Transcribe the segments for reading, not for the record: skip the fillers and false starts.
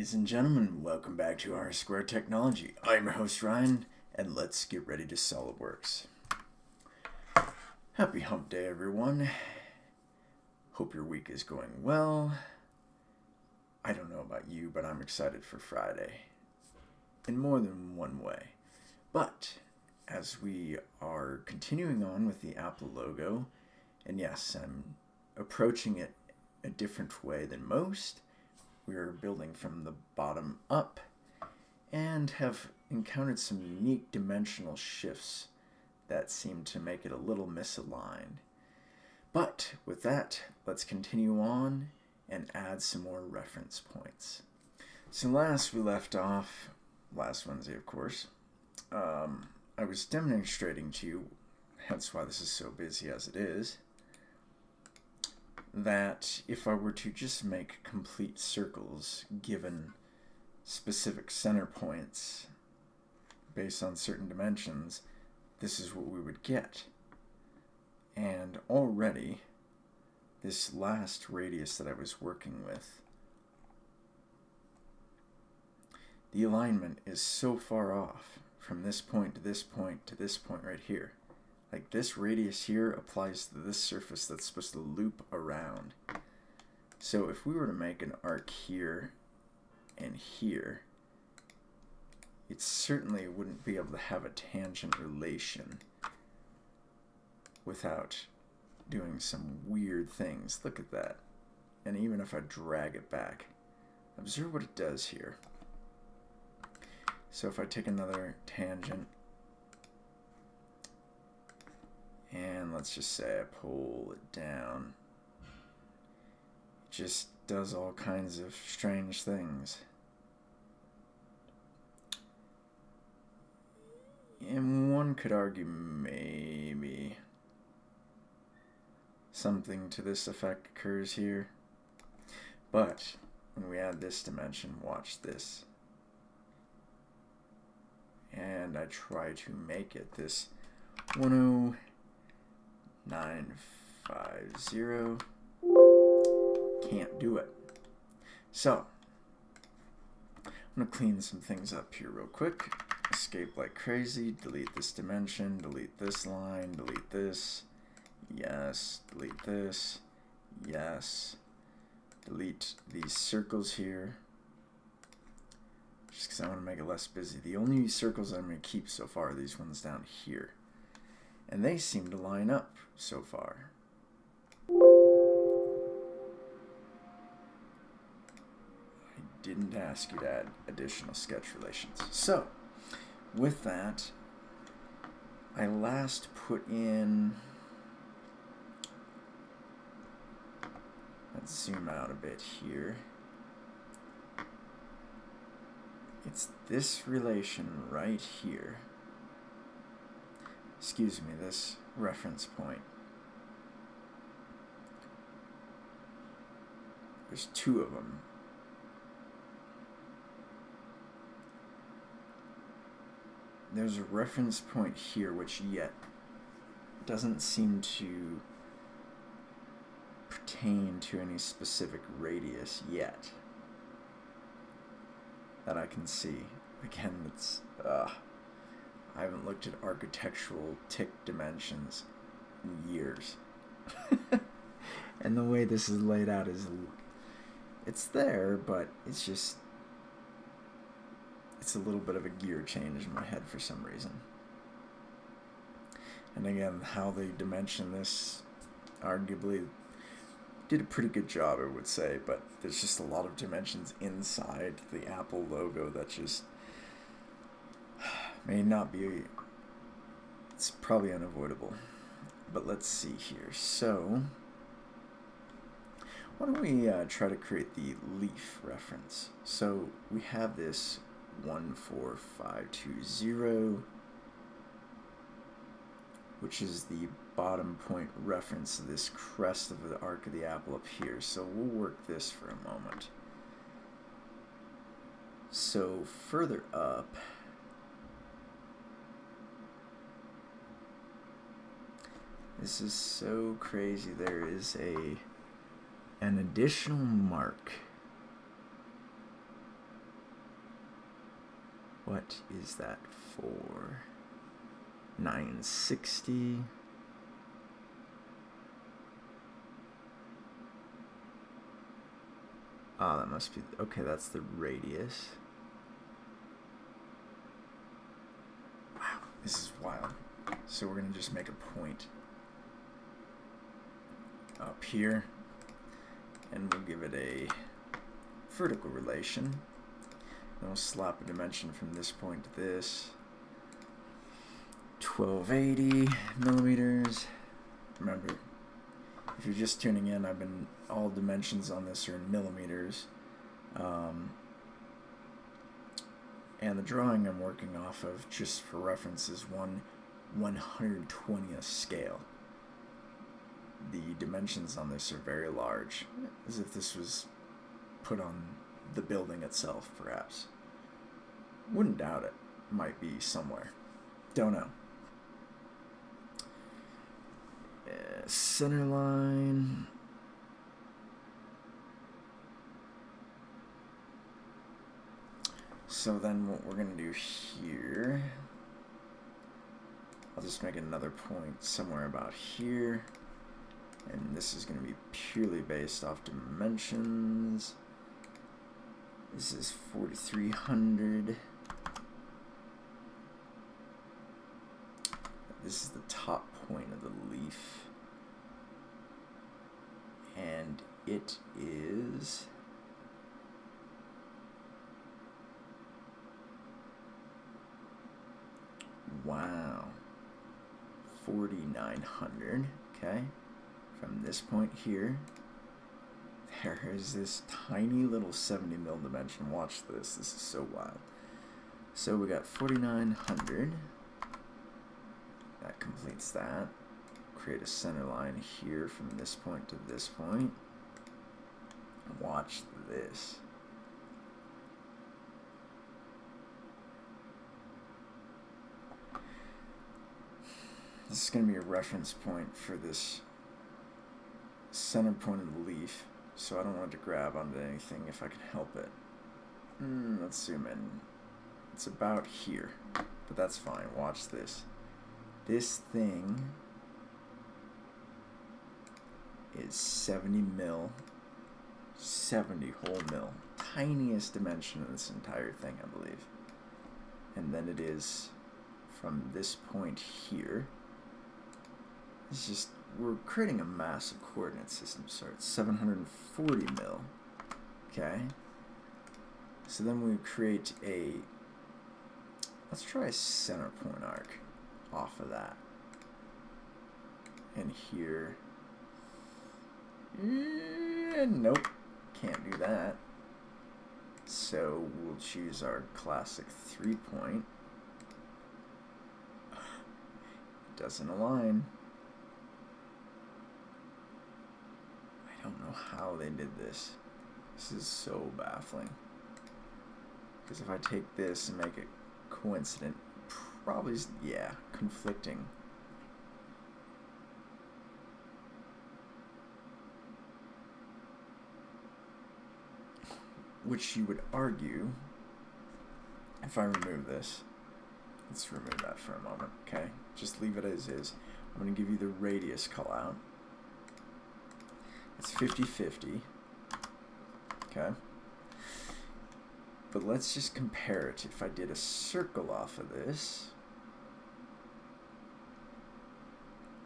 Ladies and gentlemen, welcome back to R Square Technology. I'm your host Ryan, and let's get ready to SolidWorks. Happy hump day, everyone. Hope your week is going well. I don't know about you, but I'm excited for Friday in more than one way. But as we are continuing on with the Apple logo, and yes, I'm approaching it a different way than most. We're building from the bottom up and have encountered some unique dimensional shifts that seem to make it a little misaligned. But with that, let's continue on and add some more reference points. So last we left off, last Wednesday of course, I was demonstrating to you, hence why this is so busy as it is, that if I were to just make complete circles given specific center points based on certain dimensions, this is what we would get. And already, this last radius that I was working with, the alignment is so far off from this point to this point to this point right here. Like this radius here applies to this surface that's supposed to loop around. So if we were to make an arc here and here, it certainly wouldn't be able to have a tangent relation without doing some weird things. Look at that. And even if I drag it back, observe what it does here. So if I take another tangent, and let's just say I pull it down, it just does all kinds of strange things. And one could argue maybe something to this effect occurs here. But when we add this dimension, watch this. And I try to make it this 10950. Can't do it. So I'm going to clean some things up here real quick. Escape like crazy. Delete this dimension. Delete this line. Delete this. Yes. Delete this. Yes. Delete these circles here. Just because I want to make it less busy. The only circles I'm going to keep so far are these ones down here. And they seem to line up so far. I didn't ask you to add additional sketch relations. So, with that, I last put in, let's zoom out a bit here. It's this relation right here. Excuse me, this reference point. There's two of them. There's a reference point here which yet doesn't seem to pertain to any specific radius yet that I can see. Again, it's I haven't looked at architectural tick dimensions in years. And the way this is laid out is, it's there, but it's just, it's a little bit of a gear change in my head for some reason. And again, how they dimension this arguably did a pretty good job, I would say, but there's just a lot of dimensions inside the Apple logo that just may not be, it's probably unavoidable. But let's see here. So why don't we try to create the leaf reference. So we have this 14520, which is the bottom point reference to this crest of the arc of the apple up here. So we'll work this for a moment. So further up, this is so crazy. There is an additional mark What is that for? 960. Oh, that must be... Okay, that's the radius. Wow, this is wild. So we're going to just make a point up here, and we'll give it a vertical relation. And we'll slap a dimension from this point to this. 1280 millimeters. Remember, if you're just tuning in, all dimensions on this are in millimeters. And the drawing I'm working off of, just for reference, is 1/120th scale. The dimensions on this are very large, as if this was put on the building itself, perhaps. Wouldn't doubt it. Might be somewhere. Don't know. Center line. So then what we're going to do here, I'll just make another point somewhere about here. And this is going to be purely based off dimensions. This is 4,300. This is the top point of the leaf. And it is... Wow. 4,900. Okay. From this point here, there is this tiny little 70 mil dimension. Watch this. This is so wild. So we got 4,900. That completes that. Create a center line here from this point to this point. Watch this. This is going to be a reference point for this center point of the leaf, so I don't want it to grab onto anything if I can help it. Let's zoom in. It's about here, but that's fine. Watch this. This thing is 70 mil, 70 whole mil. Tiniest dimension of this entire thing, I believe. And then it is from this point here. It's just, we're creating a massive coordinate system, so it's 740 mil. Okay. So then we create a, let's try a center point arc off of that. And here, nope, can't do that. So we'll choose our classic 3-point. Doesn't align. I don't know how they did this. This is so baffling. Because if I take this and make it coincident, probably, yeah, conflicting. Which you would argue, if I remove this, let's remove that for a moment, okay? Just leave it as is. I'm going to give you the radius call out. It's 50-50, okay? But let's just compare it. If I did a circle off of this,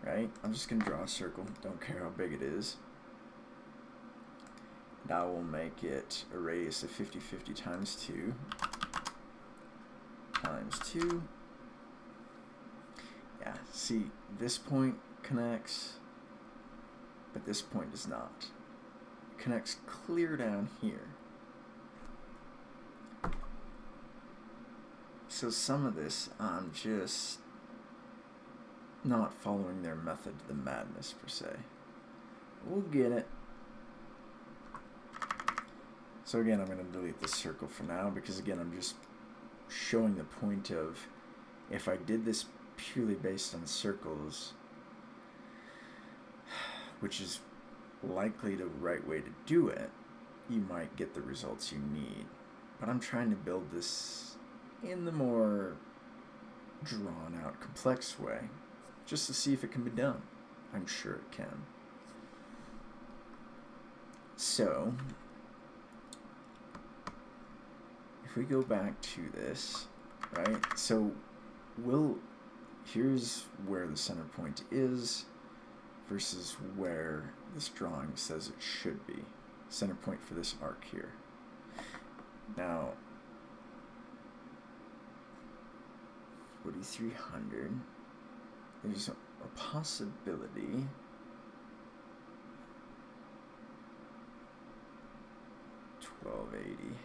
right? I'm just going to draw a circle. Don't care how big it is. And I will make it a radius of 50-50 times 2 times 2. Yeah, see, this point connects, but this point does not. It connects clear down here. So some of this, I'm just not following their method to the madness, per se. We'll get it. So again, I'm going to delete this circle for now, because again, I'm just showing the point of, if I did this purely based on circles, which is likely the right way to do it, you might get the results you need. But I'm trying to build this in the more drawn out, complex way, just to see if it can be done. I'm sure it can. So, if we go back to this, right? So, here's where the center point is versus where this drawing says it should be. Center point for this arc here. Now, 4,300, there's a possibility 1280.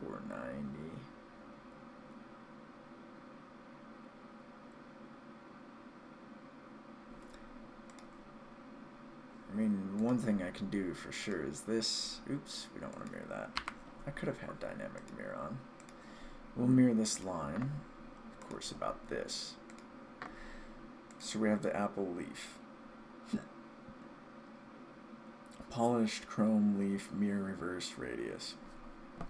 $490. I mean, one thing I can do for sure is this. Oops, we don't want to mirror that. I could have had dynamic mirror on. We'll mirror this line, of course, about this. So we have the apple leaf. Polished chrome leaf, mirror reverse radius.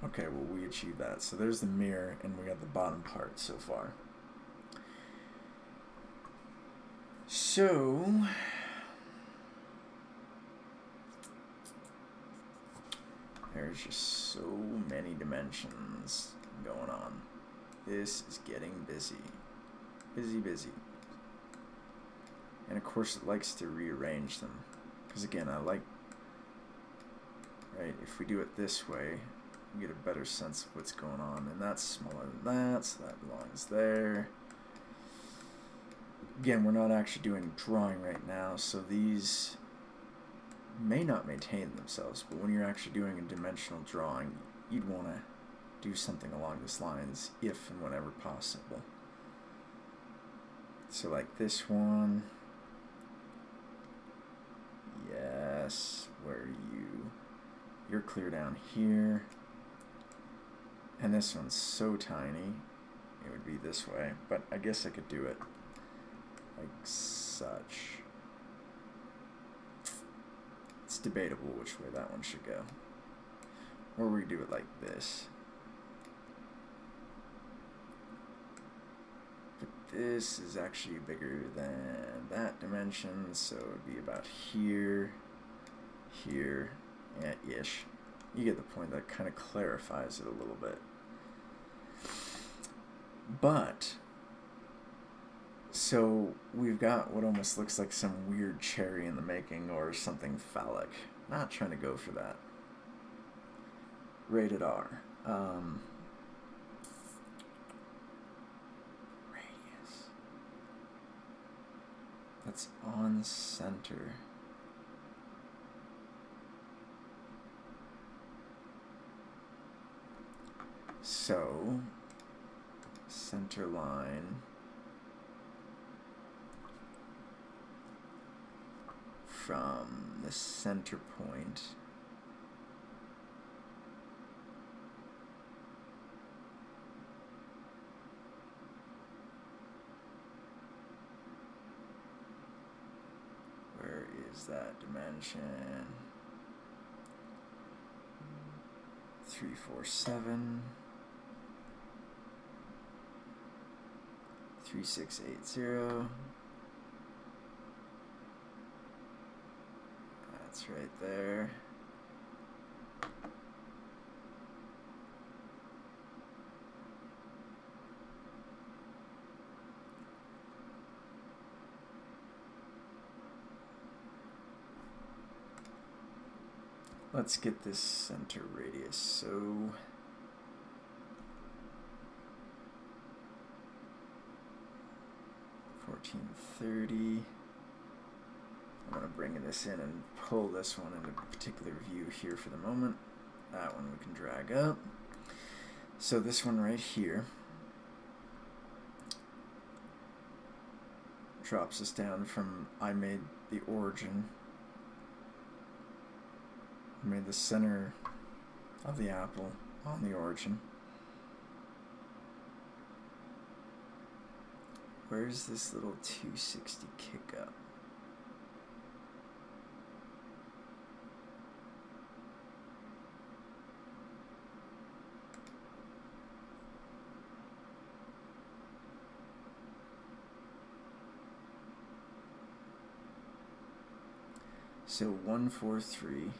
Okay, well, we achieved that. So there's the mirror, and we got the bottom part so far. So, there's just so many dimensions going on. This is getting busy. Busy. And of course it likes to rearrange them. Because again, I like, right, if we do it this way, we get a better sense of what's going on. And that's smaller than that, so that belongs there. Again, we're not actually doing drawing right now, so these may not maintain themselves, but when you're actually doing a dimensional drawing, you'd want to do something along these lines if and whenever possible. So like this one, yes, where are you? You're clear down here, and this one's so tiny, it would be this way, but I guess I could do it like such. It's debatable which way that one should go. Or we do it like this. But this is actually bigger than that dimension, so it would be about here, here, and ish. You get the point. That kind of clarifies it a little bit. But, so we've got what almost looks like some weird cherry in the making or something phallic. Not trying to go for that. Rated R. Radius. That's on center. So, center line from the center point where is that dimension? 347 3680. That's right there. Let's get this center radius. So 1430. I'm going to bring this in and pull this one into a particular view here for the moment. That one we can drag up. So this one right here drops us down from, I made the origin, I made the center of the apple on the origin. Where's this little 260 kick up? So 143.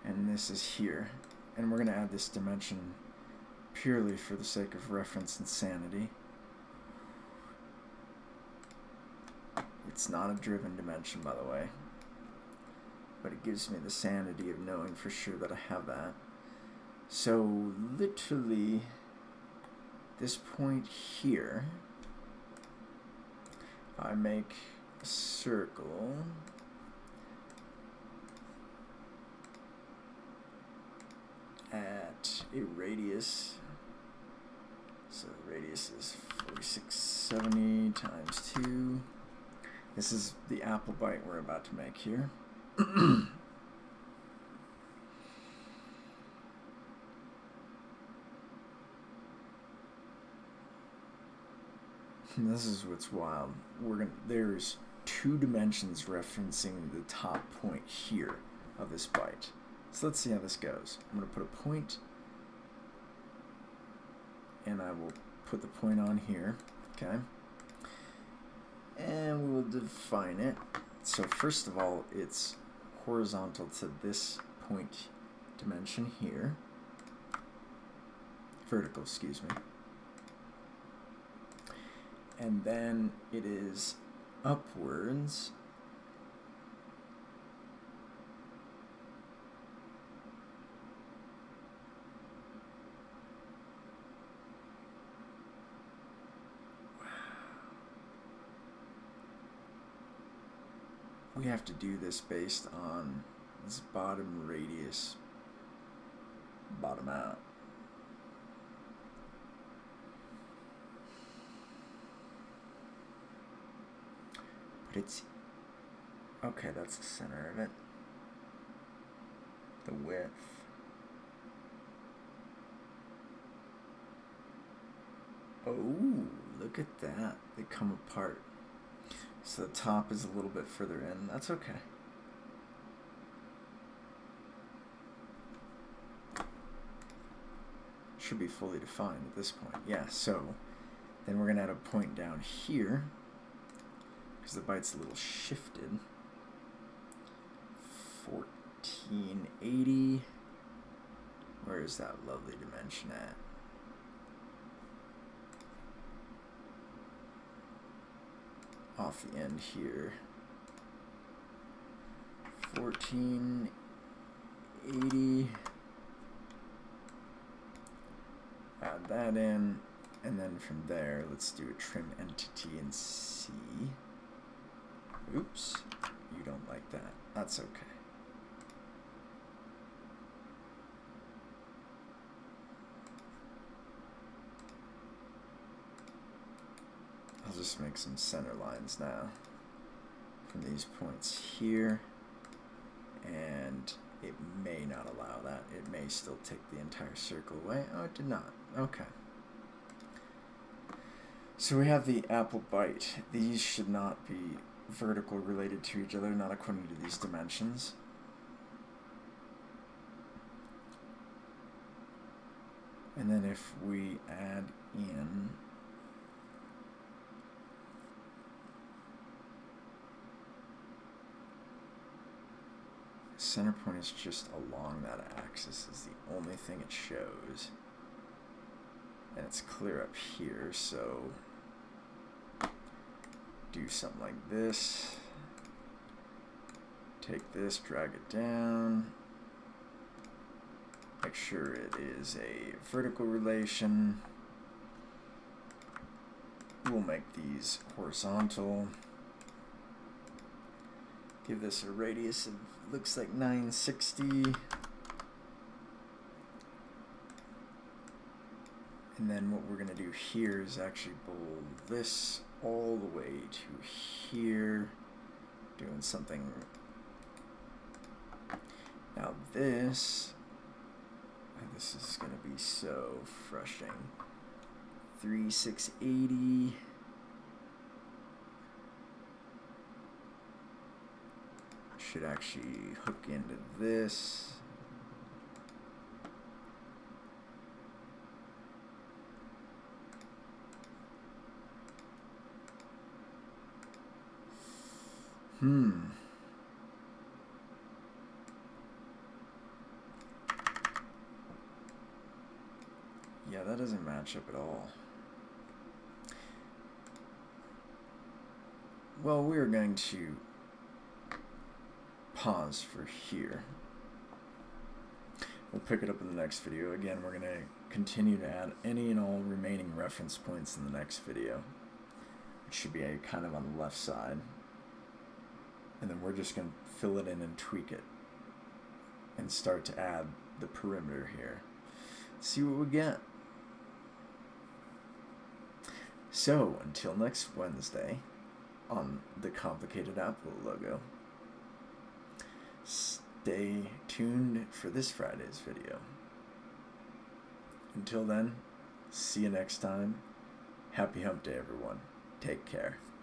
And this is here. And we're going to add this dimension purely for the sake of reference and sanity. It's not a driven dimension, by the way. But it gives me the sanity of knowing for sure that I have that. So literally, this point here, I make a circle. At a radius, so the radius is 4670 times 2. This is the apple bite we're about to make here. This is what's wild. There's 2 dimensions referencing the top point here of this bite. So let's see how this goes. I'm going to put a point, and I will put the point on here, okay? And we will define it. So first of all, it's horizontal to this point dimension here. Vertical, excuse me. And then it is upwards . We have to do this based on this bottom radius, bottom out. But it's, okay, that's the center of it. The width. Oh, look at that. They come apart. So the top is a little bit further in. That's okay. Should be fully defined at this point. Yeah, so then we're going to add a point down here because the bite's a little shifted. 1480. Where is that lovely dimension at? Off the end here. 1480. Add that in, and then from there, let's do a trim entity and see. Oops, you don't like that. That's okay. I'll just make some center lines now from these points here, and it may not allow that. It may still take the entire circle away. Oh, it did not. Okay. So we have the apple bite. These should not be vertical related to each other, not according to these dimensions. And then if we add in center point is just along that axis is the only thing it shows. And it's clear up here, so do something like this. Take this, drag it down. Make sure it is a vertical relation. We'll make these horizontal. Give this a radius of, looks like 960. And then what we're going to do here is actually bold this all the way to here, doing something. Now this is going to be so frustrating. 3680. Should actually hook into this. Hmm. Yeah, that doesn't match up at all. Well, we're going to pause for here. We'll pick it up in the next video. Again, we're going to continue to add any and all remaining reference points in the next video. It should be kind of on the left side. And then we're just going to fill it in and tweak it. And start to add the perimeter here. See what we get. So, until next Wednesday, on the complicated Apple logo, stay tuned for this Friday's video. Until then, see you next time. Happy Hump Day, everyone. Take care.